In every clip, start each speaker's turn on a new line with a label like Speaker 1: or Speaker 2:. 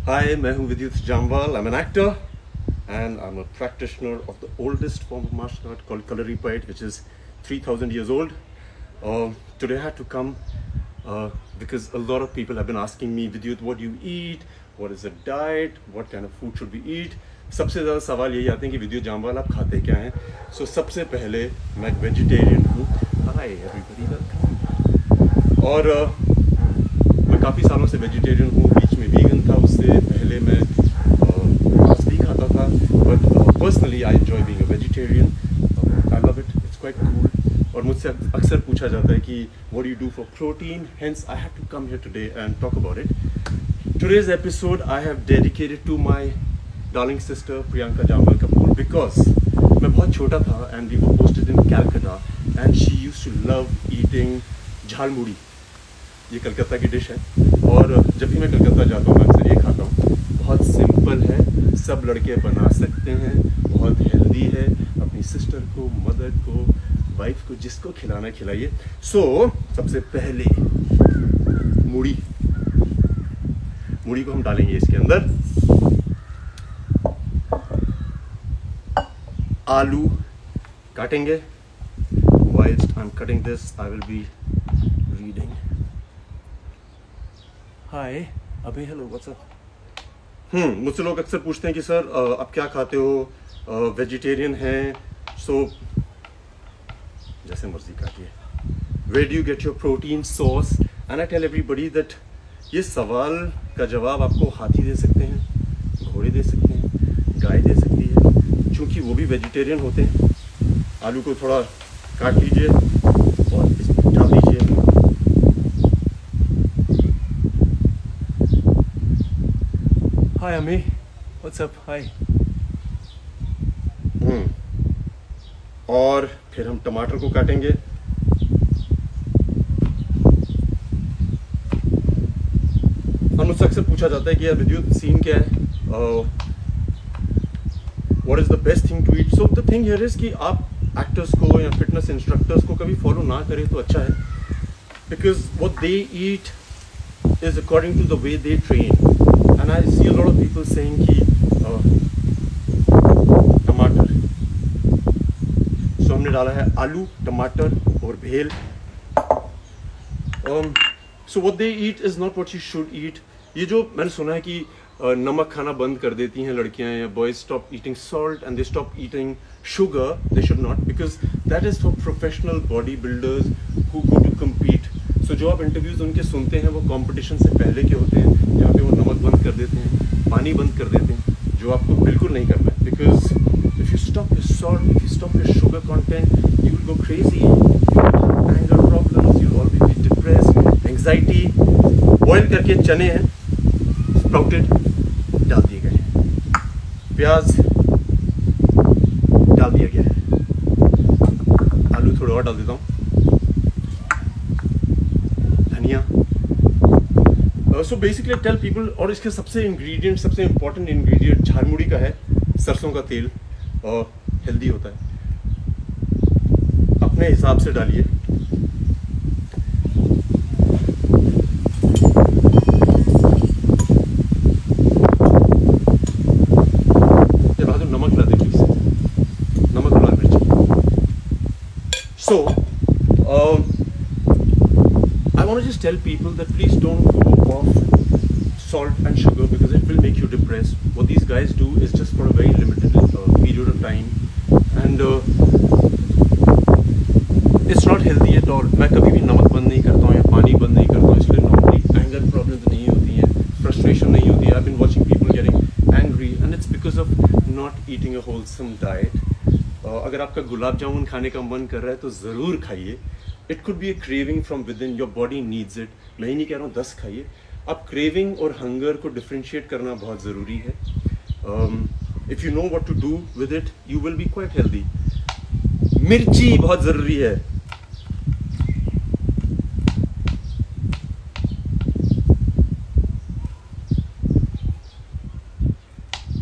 Speaker 1: Hi, मैं हूँ विद्युत Jammwal. I'm an actor and I'm a practitioner of the oldest form of martial art called Kalaripayat, which is 3,000 years old. Today I had to come because a lot of people have been asking me, Vidyut, what do you eat? What is the diet? What kind of food should we eat? सबसे ज़्यादा सवाल यही आते हैं कि विद्युत जामवाल आप खाते क्या हैं? So सबसे पहले मैं वेजिटेरियन हूँ. Hi everybody, welcome. और मैं काफ़ी सालों से वेजिटेरियन हूँ. बीच में वीगन था, उससे पहले मैं मांस भी खाता था. But personally I enjoy being a vegetarian. I love it, it's quite cool. और मुझसे अक्सर पूछा जाता है कि what do you do for protein. Hence I have to come here today and talk about it. Today's episode I have dedicated to my darling sister Priyanka Jamal Kapoor because मैं बहुत छोटा था and we were posted in Calcutta and she used to love eating jhalmuri. ये कलकत्ता की dish है और जब भी मैं कलकत्ता जाता हूँ मैं अक्सर ये खाता हूँ. बहुत सिंपल है, सब लड़के बना सकते हैं, बहुत हेल्दी है. अपनी सिस्टर को, मदर को, वाइफ को, जिसको खिलाना खिलाइए. सबसे पहले मूढ़ी को हम डालेंगे इसके अंदर. आलू काटेंगे. Whilst I'm cutting this, I will be reading. Hi, अबे हेलो, व्हाट्स अप. मुझसे लोग अक्सर पूछते हैं कि सर आप क्या खाते हो, वेजिटेरियन हैं, सो जैसे मर्जी काटिए. Where do you get your protein source? And I tell everybody that ये सवाल का जवाब आपको हाथी दे सकते हैं, घोड़े दे सकते हैं, गाय दे सकती है, क्योंकि वो भी वेजिटेरियन होते हैं. आलू को थोड़ा काट लीजिए और इसमें डाल दीजिए. हाय अमी, व्हाट्स अप. हाय. और फिर हम टमाटर को काटेंगे. और मुझसे अक्सर पूछा जाता है कि यार विद्युत सीन क्या है, what is the best thing to eat. So the thing here is कि आप एक्टर्स को या फिटनेस इंस्ट्रक्टर्स को कभी फॉलो ना करें तो अच्छा है, because what they eat is according to the way they train. And I see a lot of people saying कि टमाटर. सो हमने डाला है आलू, टमाटर और भेल. So what they eat is not what you should eat. ये जो मैंने सुना है कि नमक खाना बंद कर देती हैं लड़कियां या boys, stop eating salt and they stop eating sugar, they should not, because that is for professional bodybuilders who go to compete. So जो आप इंटरव्यूज उनके सुनते हैं वो कंपटीशन से पहले के होते हैं, जहाँ पे वो नमक बंद कर देते हैं, पानी बंद कर देते हैं, जो आपको बिल्कुल नहीं करना है. because if you stop your salt, if you stop your sugar content, you will go crazy. You will have anger problems, you will always be depressed, anxiety. Boil करके चने हैं स्प्राउटेड डाल दिए गए, प्याज डाल दिया गया है, आलू थोड़ा और डाल देता हूँ, धनिया. So basically tell people. और इसके सबसे इम्पोर्टेंट इंग्रेडिएंट झालमुड़ी का है सरसों का तेल. हेल्दी होता है, अपने हिसाब से डालिए. So, I want to just tell people that please don't go off salt and sugar because it will make you depressed. What these guys do is just for a very limited period of time, and it's not healthy at all. मैं कभी भी नमक बंद नहीं करता हूँ या पानी बंद नहीं करता हूँ, इसलिए नॉर्मली एंगर प्रॉब्लम्स नहीं होती हैं, फ्रस्ट्रेशन नहीं होती है. I've been watching people getting angry and it's because of not eating a wholesome diet. अगर आपका गुलाब जामुन खाने का मन कर रहा है तो ज़रूर खाइए. It could be A craving from with in, your body needs it. मैं ही नहीं कह रहा हूँ 10 खाइए. अब क्रेविंग और हंगर को डिफ्रेंशिएट करना बहुत ज़रूरी है. If you know what to do with it you will be quite healthy. मिर्ची बहुत ज़रूरी है.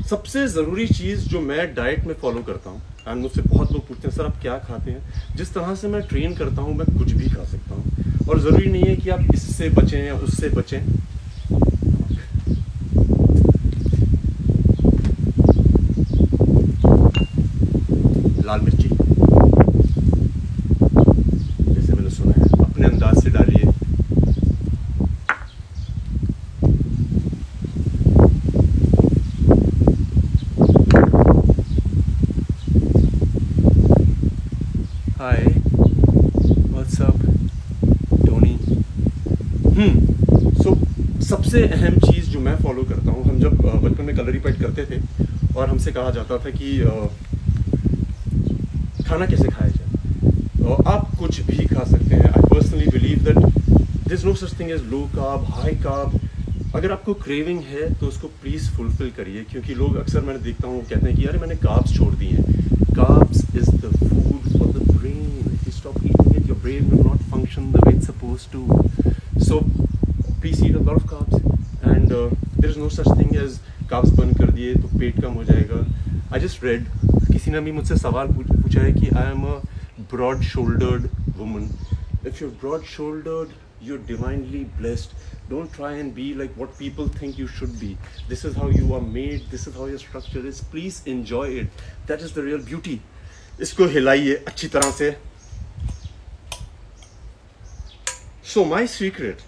Speaker 1: सबसे ज़रूरी चीज़ जो मैं डाइट में फॉलो करता हूँ, एंड मुझसे बहुत लोग पूछते हैं सर आप क्या खाते हैं. जिस तरह से मैं ट्रेन करता हूँ मैं कुछ भी खा सकता हूँ, और ज़रूरी नहीं है कि आप इससे बचें या उससे बचें. सो सबसे अहम चीज़ जो मैं फॉलो करता हूँ, हम जब बचपन में कलरीपैट करते थे और हमसे कहा जाता था कि खाना कैसे खाया जाए, आप कुछ भी खा सकते हैं। I personally believe that there is no such thing as low carb, high carb. अगर आपको क्रेविंग है तो उसको प्लीज़ फुलफिल करिए, क्योंकि लोग अक्सर मैंने देखता हूँ कहते हैं कि यार मैंने कार्ब्स छोड़ दिए हैं। Carbs is the food for the brain. If you stop eating it, your brain will not function the way it's supposed to. So please eat a lot of carbs and there is no such thing as carbs बंद कर दिए तो पेट कम हो जाएगा। I just red, किसी ने भी मुझसे सवाल पूछा है कि I am a broad shouldered woman. If you're broad shouldered, you're divinely blessed. Don't try and be like what people think you should be. This is how you are made, this is how your structure is. Please enjoy it. That is the real beauty. इसको हिलाइए अच्छी तरह से. So my secret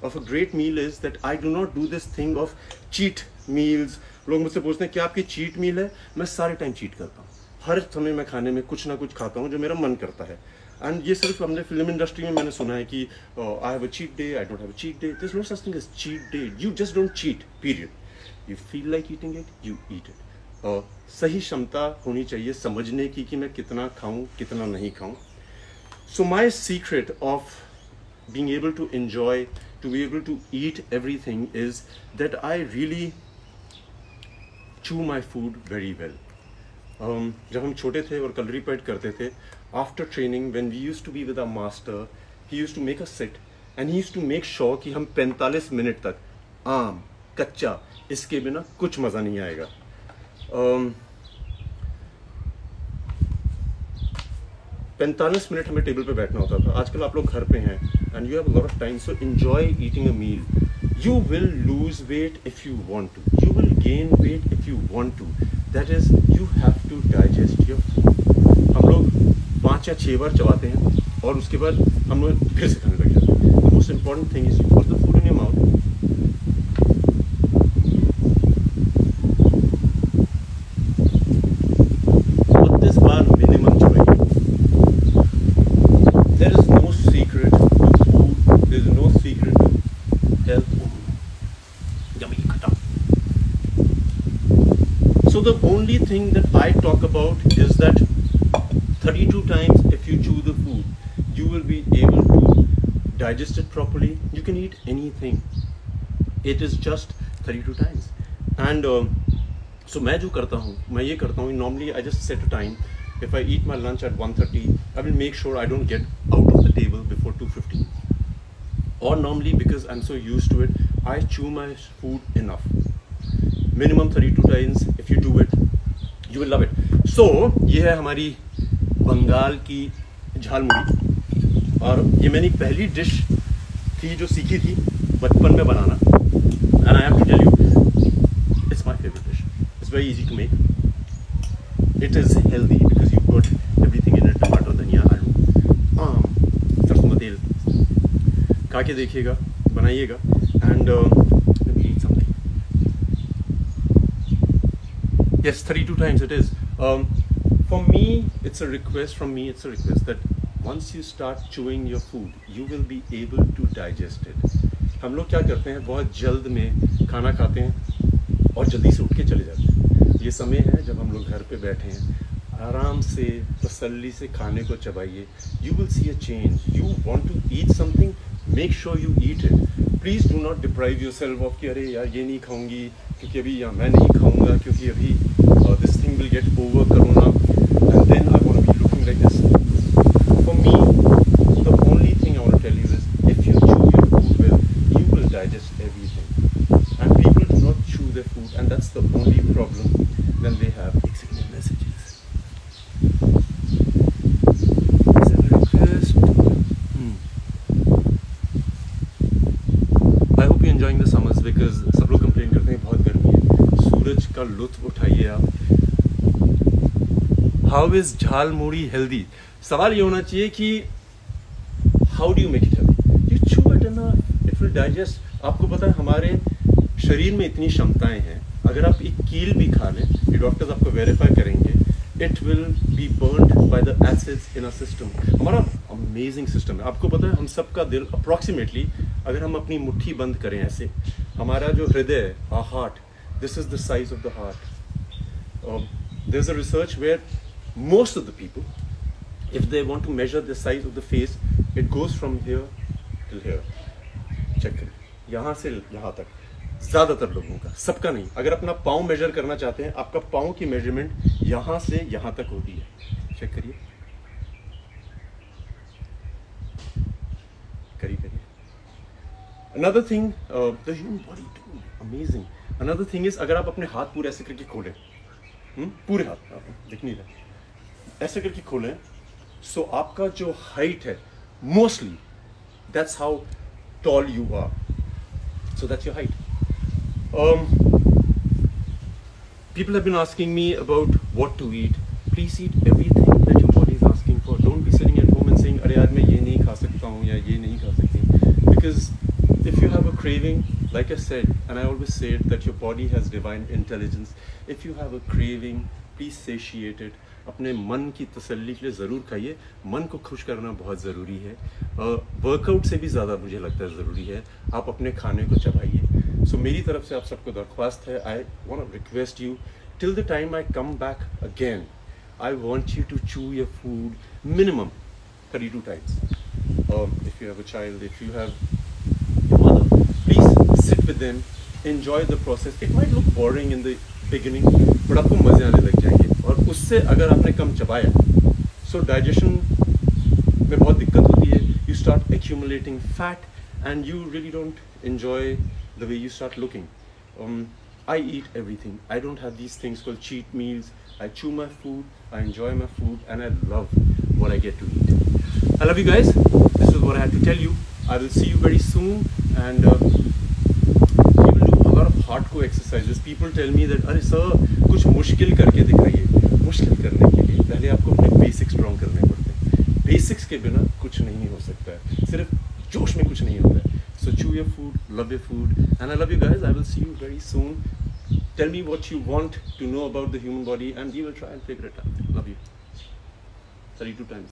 Speaker 1: of a great meal is that I do not do this thing of cheat meals. लोग मुझसे पूछते हैं क्या आपकी cheat meal है? मैं सारे टाइम cheat करता हूँ. हर समय मैं खाने में कुछ ना कुछ खाता हूँ जो मेरा मन करता है. एंड ये सिर्फ हमने फिल्म इंडस्ट्री में मैंने सुना है कि I have a cheat day, I don't have a cheat day. There is no such thing as cheat day. You just don't cheat, period. You feel like eating it, you eat it. सही क्षमता होनी चाहिए समझने की कि मैं कितना खाऊं कितना नहीं खाऊं. So my secret of being able to enjoy, to be able to eat everything is that I really chew my food very well. जब हम छोटे थे और कलरीपैट करते थे, after training when we used to be with our master, he used to make us sit and he used to make sure कि हम 45 minute तक आम कच्चा इसके बिना कुछ मज़ा नहीं आएगा. 45 मिनट हमें टेबल पे बैठना होता था. आजकल आप लोग घर पे हैं and you have a lot of time, so enjoy eating a meal. You will lose weight if you want to. You will gain weight if you want to. That is, you have to digest your food. हम लोग 5 या 6 बार चबाते हैं और उसके बाद हम लोग फिर से खाने लग जाते हैं. The most important thing is you put the food in your mouth. Put this bar minimum चबाइए. There is no secret to food. There is no secret to health. Yummy khata. So the only thing that I talk about is that 32 times if you chew the food, you will be able to digest it properly. You can eat anything. It is just 32 times. And so मैं जो करता हूँ, मैं ये करता हूँ, normally I just set a time. If I eat my lunch at 1:30, I will make sure I don't get out of the table before 2:15. Or normally, because I'm so used to it, I chew my food enough. Minimum 32 times. If you do it, you will love it. So ये है हमारी बंगाल की झालमुड़ी, और ये मेरी पहली dish थी जो सीखी थी बचपन में बनाना. And I have to tell you, it's my favorite dish. It's very easy to make. It is healthy because you put everything in it: टमाटर, धनिया, आलू, आम, सरसों का तेल. खा के देखिएगा, बनाइएगा, and let me eat something. Yes, 32 times it is. For me, it's a request. From me, it's a request that once you start chewing your food, you will be able to digest it. हम लोग क्या करते हैं, बहुत जल्द में खाना खाते हैं और जल्दी से उठ के चले जाते हैं. ये समय है जब हम लोग घर पे बैठे हैं, आराम से तसल्ली से खाने को चबाइए. You will see a change. You want to eat something, make sure you eat it. Please do not deprive yourself of कि अरे यार ये नहीं खाऊंगी क्योंकि अभी, या मैं नहीं खाऊंगा क्योंकि अभी this thing will get over Corona and then I want to be looking like this. For me, the only thing I want to tell you is if you chew your food well, you will digest everything. And people do not chew their food, and that's the only problem. Then they have signal messages. It's a request. I hope you're enjoying the summers because सब लोग complain करते हैं बहुत गर्मी है. सूरज का लुत्फ उठाइए आप. How is jhalmuri healthy? सवाल ये होना चाहिए कि how do you make it healthy? You chew it enough, it will digest. आपको पता है हमारे शरीर में इतनी क्षमताएं हैं. अगर आप एक कील भी खा लें, ये डॉक्टर्स आपको वेरीफाई करेंगे, it will be burnt by the acids in our system. हमारा amazing system है. आपको पता है हम सबका दिल approximately अगर हम अपनी मुट्ठी बंद करें ऐसे, हमारा जो हृदय है, our heart, this is the size of the heart. There's a research where most of the people, if they want to measure the size of the face, it goes from here till here. Check करें, यहाँ से यहाँ तक, ज़्यादातर लोगों का, सबका नहीं. अगर अपना पाँव मेजर करना चाहते हैं, आपका पाँव की मेजरमेंट यहाँ से यहाँ तक होती है. चेक करिए, करिए. Another thing, the human body, dude, amazing. Another thing is, अगर आप अपने हाथ पूरे ऐसे करके खोलें, पूरे हाथ दिख नहीं रहा, ऐसे करके खोलें, so आपका जो हाइट है, mostly, that's how tall you are. So that's your height. People have been asking me about what to eat. Please eat everything that your body is asking for. Don't be sitting at home and saying, अरे यार मैं ये नहीं खा सकता हूँ या ये नहीं खा सकती. Because if you have a craving, like I said, and I always say it, that your body has divine intelligence. If you have a craving, please satiate it. अपने मन की तसल्ली के लिए ज़रूर खाइए. मन को खुश करना बहुत ज़रूरी है. वर्कआउट से भी ज़्यादा मुझे लगता है ज़रूरी है आप अपने खाने को चबाइए. सो मेरी तरफ से आप सबको दरख्वास्त है, I want to request you, till the time I come back again, I want you to chew your food minimum 32 times. If you have a child, if you have your mother, please sit with them, enjoy the process. It might look boring in the beginning, but आपको मज़े आने लग जाएंगे. और उससे अगर आपने कम चबाया, so digestion में बहुत दिक्कत होती है. You start accumulating fat and you really don't enjoy the way you start looking. I eat everything. I don't have these things called cheat meals. I chew my food, I enjoy my food, and I love what I get to eat. I love you guys. This is what I had to tell you. I will see you very soon, and we will do a lot of hardcore exercises. People tell me that, अरे sir कुछ मुश्किल करके दिखाइए. मुश्किल करने के लिए पहले आपको अपने बेसिक्स स्ट्रॉन्ग करने पड़ते हैं. बेसिक्स के बिना कुछ नहीं हो सकता है. सिर्फ जोश में कुछ नहीं होता है. So chew your food, love your food, and I love you guys. I will see you very soon. Tell me what you want to know about the human body, and we will try and figure it out. Love you. 32 times.